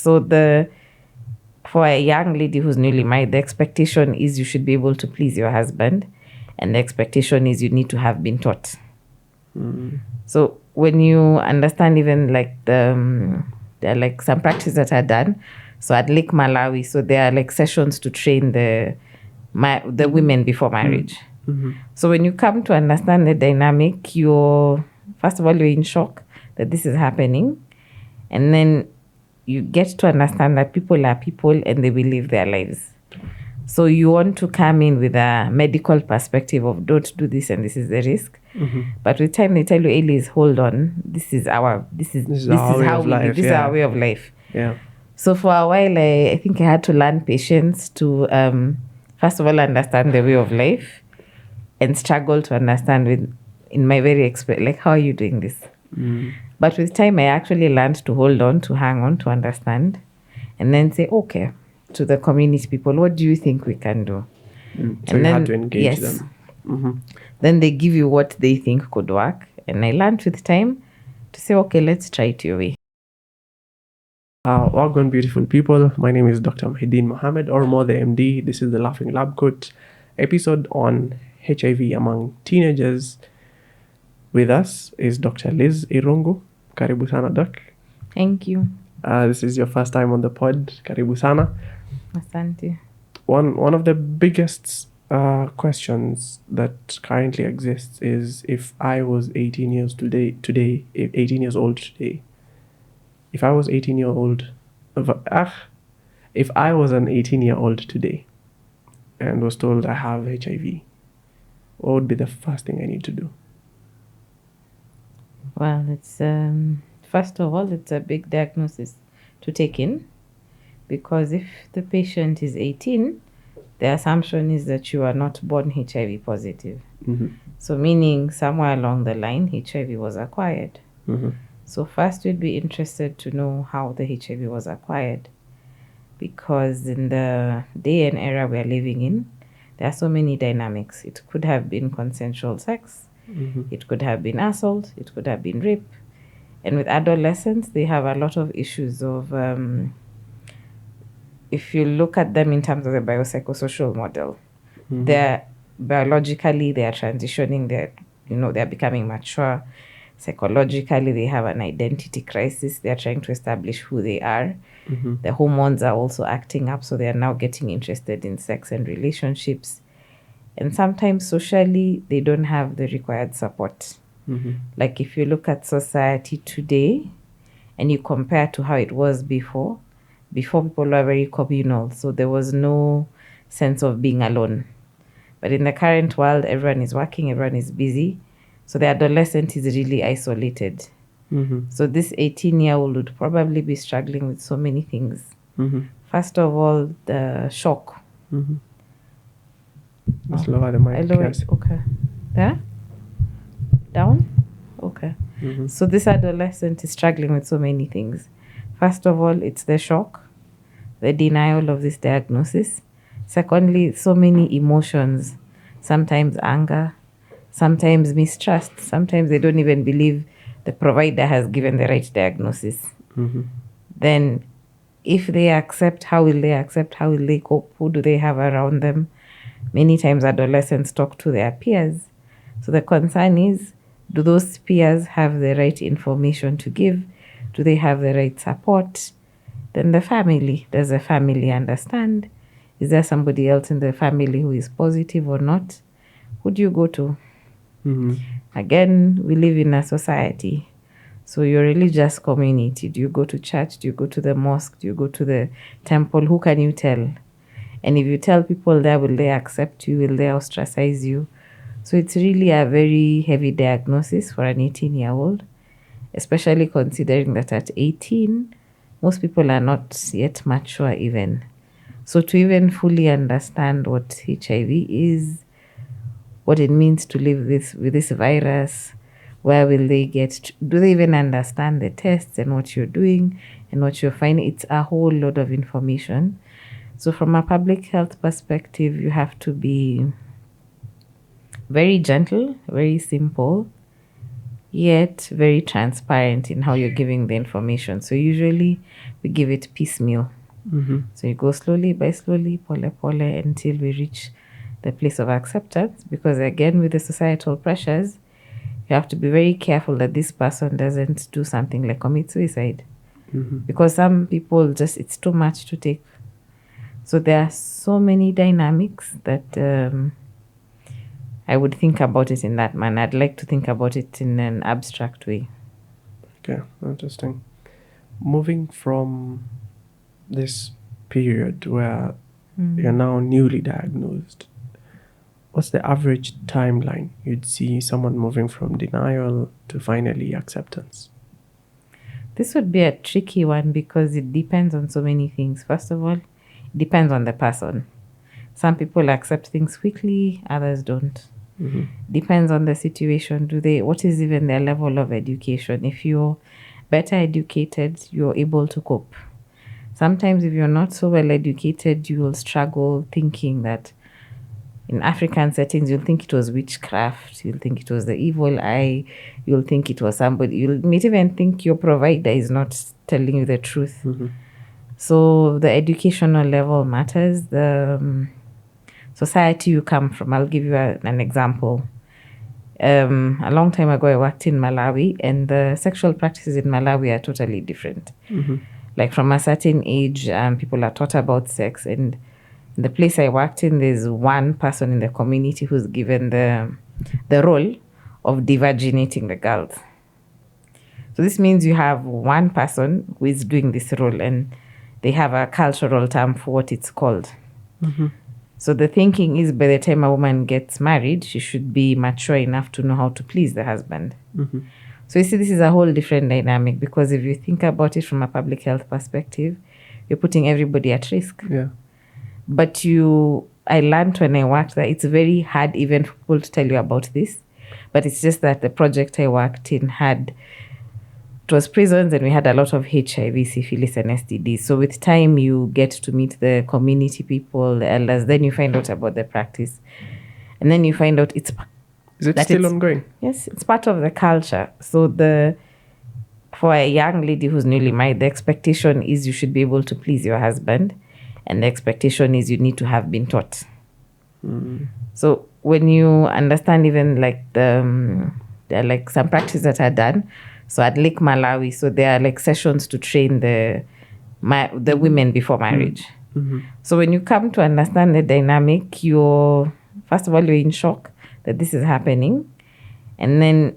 So for a young lady who's newly married, the expectation is you should be able to please your husband, and the expectation is you need to have been taught. So when you understand, even like there are like some practices that are done. So at Lake Malawi, so there are like sessions to train the women before marriage. So when you come to understand the dynamic, first of all, you're in shock that this is happening. And then you get to understand that people are people and they will live their lives. So you want to come in with a medical perspective of don't do this and this is the risk. But with time they tell you, Elise, hold on, this is how we live. This is our way of life. Yeah. So for a while, I think I had to learn patience to first of all understand the way of life, and struggle to understand in my very like, how are you doing this? But with time, I actually learned to hold on, to hang on, to understand, and then say, okay, to the community people, what do you think we can do? So you had to engage them. Then they give you what they think could work. And I learned with time to say, okay, let's try it your way. Welcome, beautiful people. My name is Dr. Mahideen Mohammed, or more the MD. This is the Laughing Lab Coat episode on HIV among teenagers. With us is Dr. Liz IRUNGU. Karibu sana, Doc. Thank you. This is your first time on the pod. Karibu sana. Asante. One of the biggest questions that currently exists is, if I was 18 years old today, if I was 18-year-old, if I was an 18-year-old today and was told I have HIV, what would be the first thing I need to do? Well, it's first of all, it's a big diagnosis to take in, because if the patient is 18, the assumption is that you are not born HIV positive. So meaning somewhere along the line, HIV was acquired. So first, we'd be interested to know how the HIV was acquired, because in the day and era we're living in, there are so many dynamics. It could have been consensual sex. It could have been assault. It could have been rape. And with adolescents, they have a lot of issues of, if you look at them in terms of the biopsychosocial model, they're biologically, they are transitioning, they're becoming mature. Psychologically, they have an identity crisis. They're trying to establish who they are. The hormones are also acting up, so they are now getting interested in sex and relationships. And sometimes socially, they don't have the required support. Like if you look at society today and you compare to how it was before people were very communal, so there was no sense of being alone. But in the current world, everyone is working, everyone is busy. So the adolescent is really isolated. So this 18-year-old would probably be struggling with so many things. First of all, the shock. Just lower the mic. Okay. There? Down? Okay. So this adolescent is struggling with so many things. First of all, it's the shock, the denial of this diagnosis. Secondly, so many emotions, sometimes anger, sometimes mistrust. Sometimes they don't even believe the provider has given the right diagnosis. Then if they accept, how will they accept? How will they cope? Who do they have around them? Many times adolescents talk to their peers. So the concern is, do those peers have the right information to give? Do they have the right support? Then the family. Does the family understand? Is there somebody else in the family who is positive or not? Who do you go to? Again, we live in a society. So your religious community, do you go to church? Do you go to the mosque? Do you go to the temple? Who can you tell? And if you tell people there, will they accept you? Will they ostracize you? So it's really a very heavy diagnosis for an 18-year-old, especially considering that at 18, most people are not yet mature even. So to even fully understand what HIV is, what it means to live with this virus, where will they get, do they even understand the tests and what you're doing and what you're finding? It's a whole lot of information. So from a public health perspective, you have to be very gentle, very simple. yet very transparent in how you're giving the information. So usually we give it piecemeal. So you go slowly by slowly, pole pole, until we reach the place of acceptance. Because again, with the societal pressures, you have to be very careful that this person doesn't do something like commit suicide. Because some people just, it's too much to take. So there are so many dynamics that I would think about it in that manner. I'd like to think about it in an abstract way. Okay, interesting. Moving from this period where you're now newly diagnosed, what's the average timeline you'd see someone moving from denial to finally acceptance? This would be a tricky one because it depends on so many things. First of all, it depends on the person. Some people accept things quickly, others don't. Depends on the situation. What is even their level of education? If you're better educated, you're able to cope. Sometimes if you're not so well educated, you will struggle thinking that in African settings, you'll think it was witchcraft, you'll think it was the evil eye, you'll think it was somebody, you might even think your provider is not telling you the truth. So the educational level matters. The society you come from. I'll give you an example. A long time ago, I worked in Malawi, and the sexual practices in Malawi are totally different. Like from a certain age, people are taught about sex, and the place I worked in, there's one person in the community who's given the role of devirginating the girls. So this means you have one person who is doing this role, and they have a cultural term for what it's called. So the thinking is by the time a woman gets married, she should be mature enough to know how to please the husband. So you see, this is a whole different dynamic, because if you think about it from a public health perspective, you're putting everybody at risk. Yeah. But I learned when I worked there, it's very hard even for people to tell you about this. But it's just that the project I worked in it was prisons, and we had a lot of HIV, syphilis, and STDs. So with time, you get to meet the community people, the elders. Then you find out about the practice. And then you find out Is it still ongoing? Yes, it's part of the culture. So for a young lady who's newly married, the expectation is you should be able to please your husband. And the expectation is you need to have been taught. So when you understand even like there are like some practices that are done. So at Lake Malawi, so there are like sessions to train the women before marriage. So when you come to understand the dynamic, first of all, you're in shock that this is happening. And then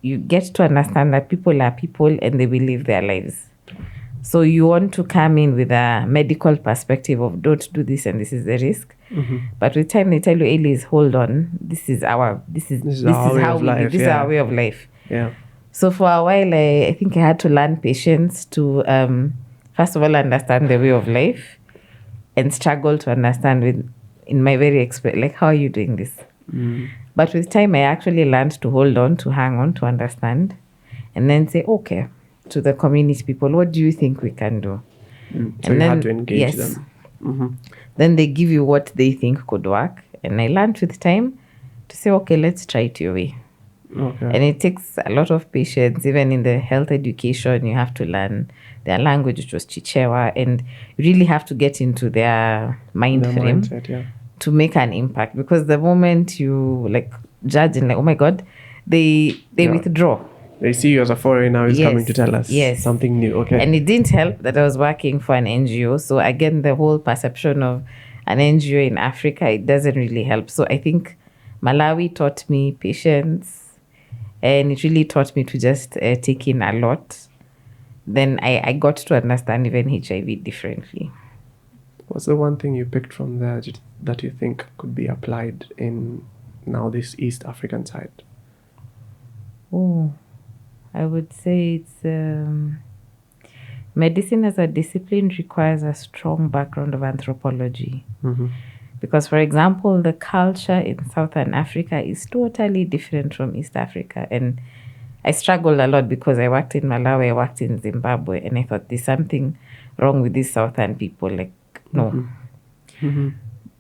you get to understand that people are people and they will live their lives. So you want to come in with a medical perspective of don't do this and this is the risk. But with time they tell you, Elise, hold on, this is how we live. This is our way of life. Yeah. So for a while, I think I had to learn patience to first of all understand the way of life, and struggle to understand in my very like, how are you doing this? But with time, I actually learned to hold on, to hang on, to understand, and then say, okay, to the community people, what do you think we can do? So and you had to engage them. Then they give you what they think could work. And I learned with time to say, okay, let's try it your way. Okay. And it takes a lot of patience. Even in the health education, you have to learn their language, which was Chichewa, and you really have to get into their frame to make an impact. Because the moment you like judge and like, oh my God, they withdraw. They see you as a foreigner who's coming to tell us something new. Okay. And it didn't help that I was working for an NGO. So again, the whole perception of an NGO in Africa, it doesn't really help. So I think Malawi taught me patience, and it really taught me to just take in a lot. Then I got to understand even HIV differently. What's the one thing you picked from there that you think could be applied in now this East African side? Oh, I would say it's medicine as a discipline requires a strong background of anthropology. Because, for example, the culture in Southern Africa is totally different from East Africa. And I struggled a lot because I worked in Malawi, I worked in Zimbabwe, and I thought there's something wrong with these Southern people. Like, no.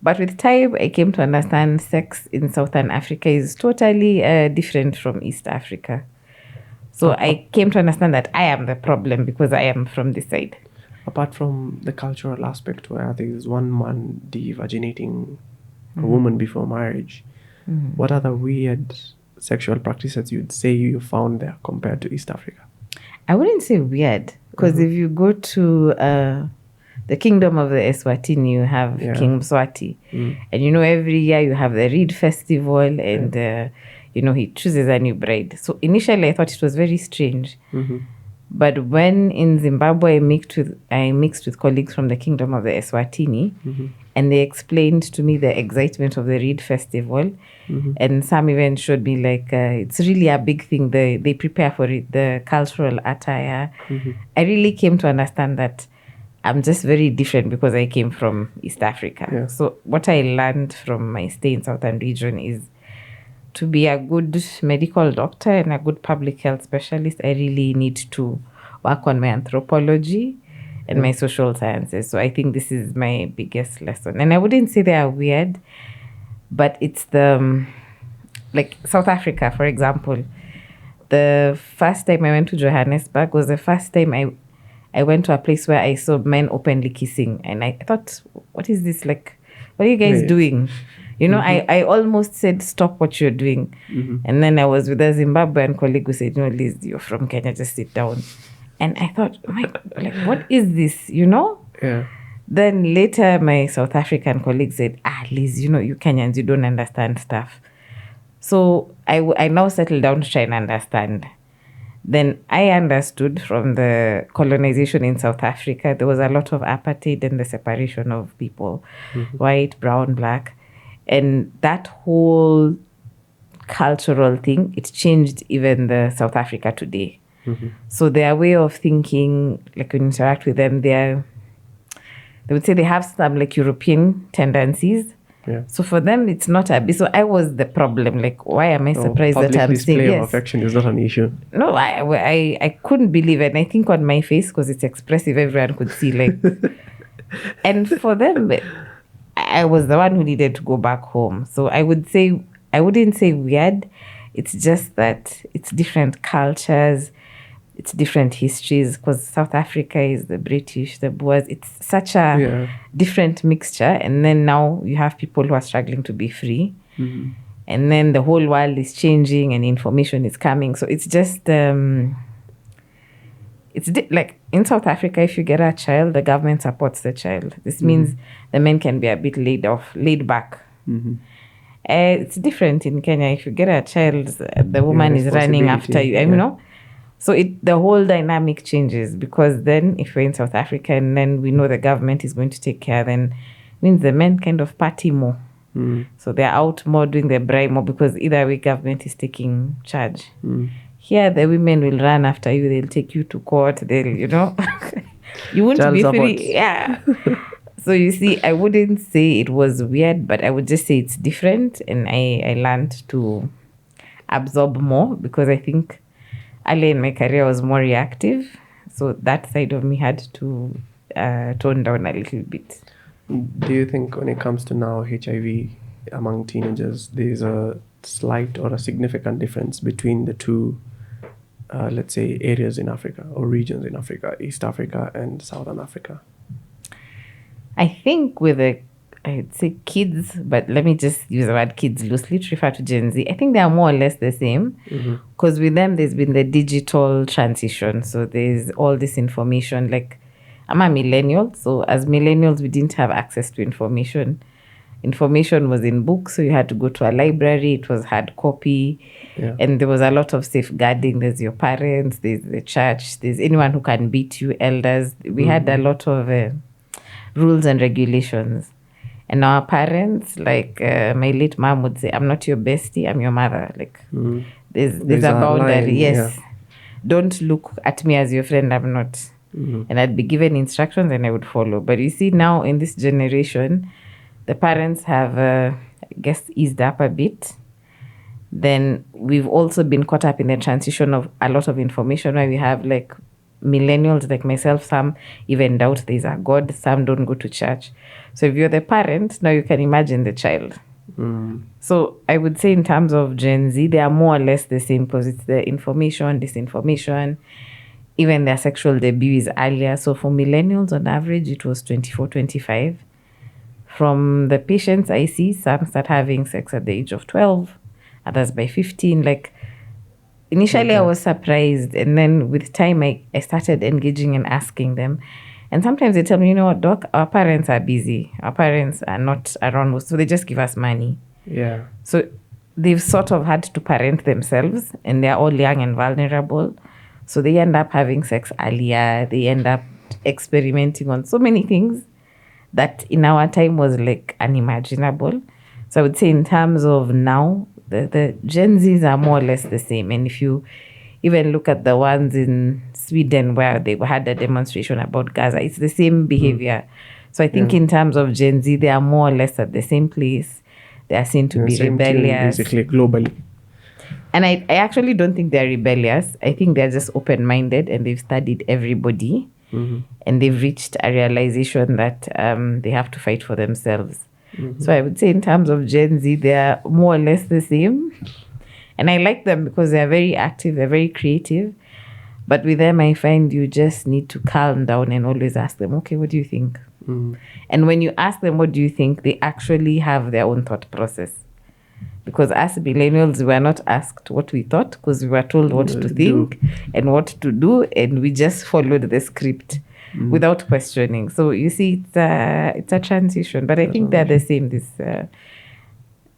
But with time, I came to understand sex in Southern Africa is totally different from East Africa. So I came to understand that I am the problem because I am from this side. Apart from the cultural aspect where there is one man devaginating a woman before marriage, what other weird sexual practices you'd say you found there compared to East Africa? I wouldn't say weird, because if you go to the kingdom of the Eswatini, you have King Mswati. And every year you have the Reed Festival, and he chooses a new bride. So initially I thought it was very strange. But when in Zimbabwe I mixed with colleagues from the kingdom of the Eswatini, and they explained to me the excitement of the Reed Festival. And some even showed me it's really a big thing. They prepare for it, the cultural attire. I really came to understand that I'm just very different because I came from East Africa. Yeah. So what I learned from my stay in Southern region is to be a good medical doctor and a good public health specialist, I really need to work on my anthropology and my social sciences. So I think this is my biggest lesson. And I wouldn't say they are weird, but it's South Africa, for example. The first time I went to Johannesburg was the first time I went to a place where I saw men openly kissing. And I thought, what is this? What are you guys doing? I almost said, stop what you're doing. And then I was with a Zimbabwean colleague who said, no, Liz, you're from Kenya, just sit down. And I thought, what is this, Yeah. Then later, my South African colleague said, Liz, you Kenyans, you don't understand stuff. So I now settled down to try and understand. Then I understood from the colonization in South Africa, there was a lot of apartheid and the separation of people, white, brown, black. And that whole cultural thing, it changed even the South Africa today. So their way of thinking, when you interact with them, they would say they have some European tendencies. Yeah. So for them, it's not a bit. So I was the problem. Why am I surprised that I'm saying display yes? of affection is not an issue. No, I couldn't believe it. And I think on my face, because it's expressive, everyone could see and for them, I was the one who needed to go back home. So I wouldn't say weird. It's just that it's different cultures, it's different histories, because South Africa is the British, the Boers. It's such a different mixture. And then now you have people who are struggling to be free. And then the whole world is changing and information is coming. So it's just, in South Africa, if you get a child, the government supports the child. This means the men can be a bit laid back. It's different in Kenya. If you get a child, the woman is running after you, So the whole dynamic changes, because then if we're in South Africa and then we know the government is going to take care, then it means the men kind of party more. So they're out more doing the bribe more, because either way government is taking charge. Here the women will run after you, they'll take you to court, they'll, you won't Child be support. free. Yeah. So you see, I wouldn't say it was weird, but I would just say it's different, and I learned to absorb more, because I think early in my career I was more reactive. So that side of me had to tone down a little bit. Do you think when it comes to now HIV among teenagers, there's a slight or a significant difference between the two, let's say, areas in Africa or regions in Africa, East Africa and Southern Africa? I think I'd say kids, but let me just use the word kids loosely to refer to Gen Z. I think they are more or less the same, because with them there's been the digital transition. So there's all this information. I'm a millennial, so as millennials we didn't have access to information. Information was in books, so you had to go to a library. It was hard copy, and there was a lot of safeguarding. There's your parents, there's the church, there's anyone who can beat you, elders. We had a lot of rules and regulations. And our parents, my late mom would say, I'm not your bestie, I'm your mother. There's a boundary. Yes. Don't look at me as your friend, I'm not. And I'd be given instructions and I would follow. But you see, now in this generation, the parents have, eased up a bit. Then we've also been caught up in the transition of a lot of information, where we have millennials like myself, some even doubt there's a God, some don't go to church. So if you're the parent, now you can imagine the child. So I would say in terms of Gen Z, they are more or less the same because it's the information, disinformation, even their sexual debut is earlier. So for millennials, on average, it was 24, 25. From the patients I see, some start having sex at the age of 12, others by 15. Like, initially, I was surprised. And then with time, I started engaging and asking them. And sometimes they tell me, you know what, doc, our parents are busy. Our parents are not around, so they just give us money. Yeah. So they've sort of had to parent themselves, and they're all young and vulnerable. So they end up having sex earlier. They end up experimenting on so many things that in our time was like unimaginable. So I would say in terms of now, the Gen Zs are more or less the same. And if you even look at the ones in Sweden where they had a demonstration about Gaza, it's the same behavior. So I think in terms of Gen Z, they are more or less at the same place. They are seen to be Same tune, rebellious. basically, globally. And I actually don't think they're rebellious. I think they're just open-minded and they've studied everybody. And they've reached a realization that they have to fight for themselves. So I would say in terms of Gen Z, they're more or less the same. And I like them because they're very active, they're very creative. But with them, I find you just need to calm down and always ask them, okay, what do you think? And when you ask them, what do you think, they actually have their own thought process. Because as millennials, we were not asked what we thought because we were told what to think and what to do. And we just followed the script without questioning. So you see, it's a transition. But I think they're the same.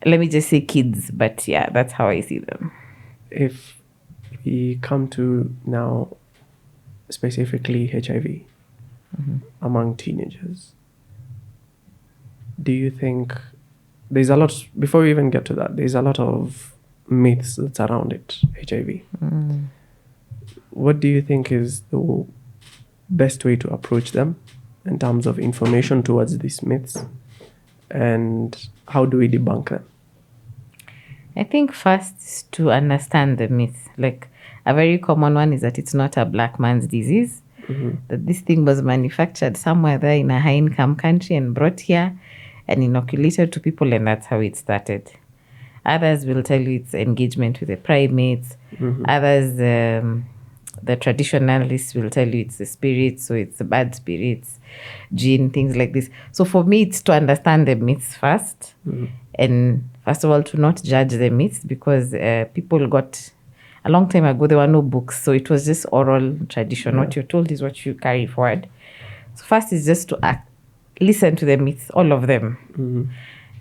Let me just say kids. But yeah, that's how I see them. If we come to now specifically HIV among teenagers, do you think there's a lot, before we even get to that, there's a lot of myths that's around it, HIV. What do you think is the best way to approach them in terms of information towards these myths? And how do we debunk them? I think first is to understand the myth. Like a very common one is that it's not a black man's disease. That this thing was manufactured somewhere there in a high-income country and brought here and inoculated to people, and that's how it started. Others will tell you it's engagement with the primates. Others, the traditionalists will tell you it's the spirits, so it's the bad spirits, jinn, things like this. So for me, it's to understand the myths first. And first of all, to not judge the myths because people got, a long time ago, there were no books. So it was just oral tradition. What you're told is what you carry forward. So first is just to listen to the myths, all of them.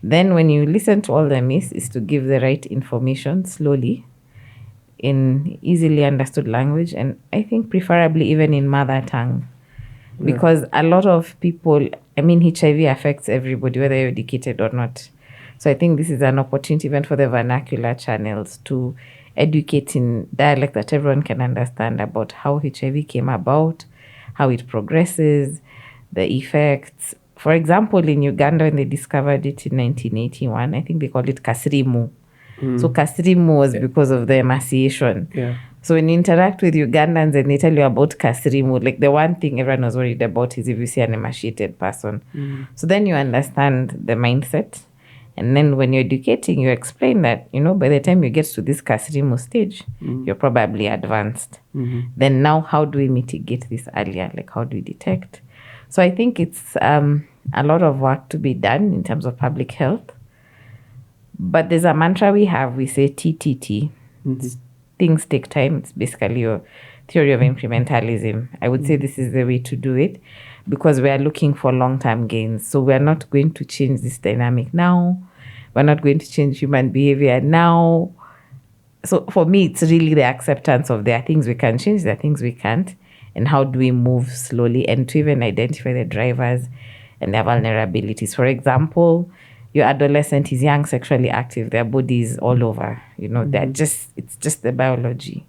Then when you listen to all the myths, is to give the right information slowly in easily understood language, and I think preferably even in mother tongue. Because a lot of people, I mean, HIV affects everybody, whether you're educated or not. So I think this is an opportunity even for the vernacular channels to educate in dialect that everyone can understand about how HIV came about, how it progresses, the effects. For example, in Uganda, when they discovered it in 1981, I think they called it kasrimu. So kasrimu was because of the emaciation. So when you interact with Ugandans and they tell you about kasrimu, like the one thing everyone was worried about is if you see an emaciated person. So then you understand the mindset. And then when you're educating, you explain that, you know, by the time you get to this kasrimu stage, you're probably advanced. Then now, how do we mitigate this earlier? Like, how do we detect? So I think it's a lot of work to be done in terms of public health. But there's a mantra we have. We say TTT. Things take time. It's basically your theory of incrementalism. I would say this is the way to do it because we are looking for long-term gains. So we are not going to change this dynamic now. We're not going to change human behavior now. So for me, it's really the acceptance of there are things we can change, there are things we can't. And how do we move slowly and to even identify the drivers and their vulnerabilities. For example, your adolescent is young, sexually active, their body is all over. You know, it's just the biology.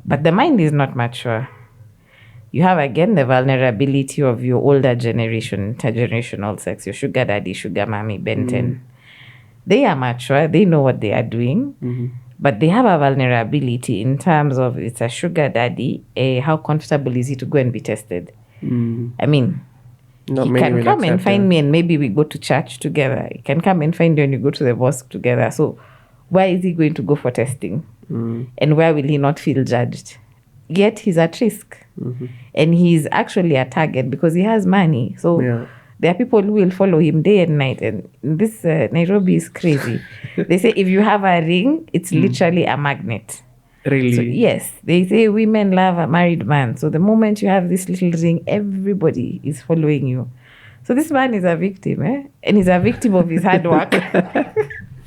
But the mind is not mature. You have, again, the vulnerability of your older generation, intergenerational sex, your sugar daddy, sugar mommy, Benton. They are mature. They know what they are doing. But they have a vulnerability in terms of it's a sugar daddy. How comfortable is he to go and be tested? I mean, Not he many can will come and accept find that. me and maybe we go to church together. He can come and find you and you go to the mosque together. So why is he going to go for testing? And where will he not feel judged? Yet he's at risk. And he's actually a target because he has money. So Yeah. there are people who will follow him day and night. And this Nairobi is crazy. They say if you have a ring, it's literally a magnet. Really? So yes, they say women love a married man. So the moment you have this little ring, everybody is following you. So this man is a victim, and he's a victim of his hard work.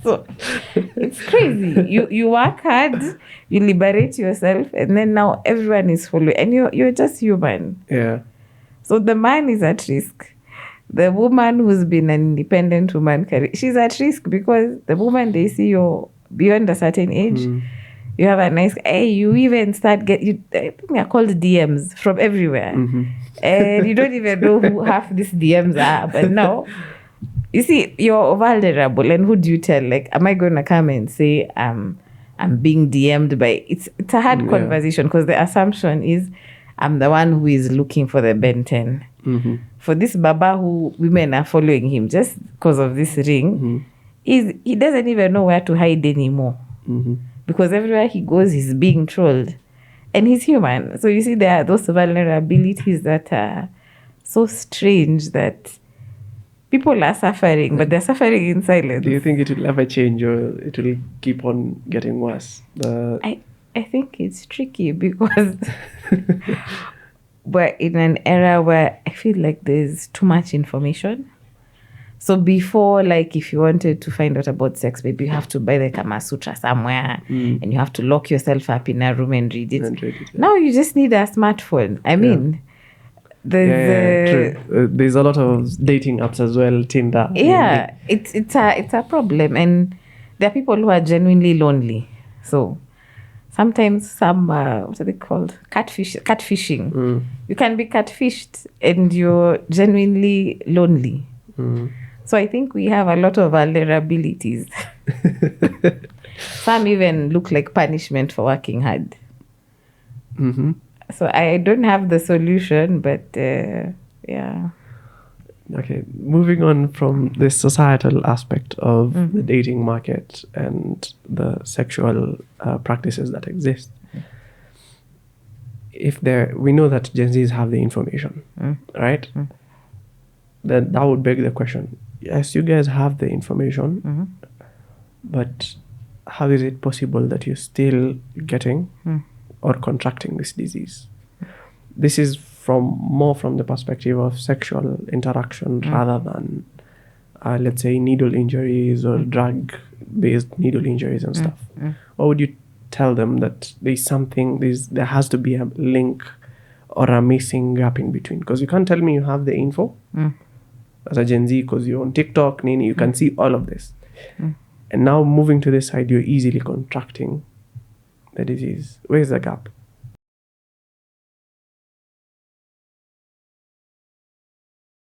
So it's crazy. You work hard, you liberate yourself, and then now everyone is following, and you're just human. Yeah. So the man is at risk. The woman who's been an independent woman, she's at risk because the moment they see you're beyond a certain age, you have a nice, you even start I think they're called DMs from everywhere. And you don't even know who half these DMs are. But now, you see, you're vulnerable. And who do you tell? Like, am I going to come and say, I'm being DM'd by... It's a hard conversation because the assumption is I'm the one who is looking for the Ben 10. For this Baba who women are following him just because of this ring, he doesn't even know where to hide anymore. Because everywhere he goes, he's being trolled. And he's human. So you see, there are those vulnerabilities that are so strange that people are suffering, but they're suffering in silence. Do you think it will ever change or it will keep on getting worse? I think it's tricky because we're in an era where I feel like there's too much information. So before, like, if you wanted to find out about sex, maybe you have to buy the Kama Sutra somewhere and you have to lock yourself up in a room and read it. Now you just need a smartphone. I mean, true. There's a lot of dating apps as well, Tinder. Yeah, it's a problem. And there are people who are genuinely lonely. So sometimes some, what are they called? Catfishing. You can be catfished and you're genuinely lonely. So I think we have a lot of vulnerabilities. Some even look like punishment for working hard. So I don't have the solution, but yeah. Okay, moving on from the societal aspect of the dating market and the sexual practices that exist. We know that Gen Zs have the information, right? Then that would beg the question. Yes, you guys have the information, but how is it possible that you're still getting or contracting this disease? This is more from the perspective of sexual interaction rather than, let's say, needle injuries or drug-based needle injuries and stuff. What would you tell them that there has to be a link or a missing gap in between? Because you can't tell me you have the info as a Gen Z because you're on TikTok, you can see all of this. And now moving to this side, you're easily contracting the disease. Where's the gap?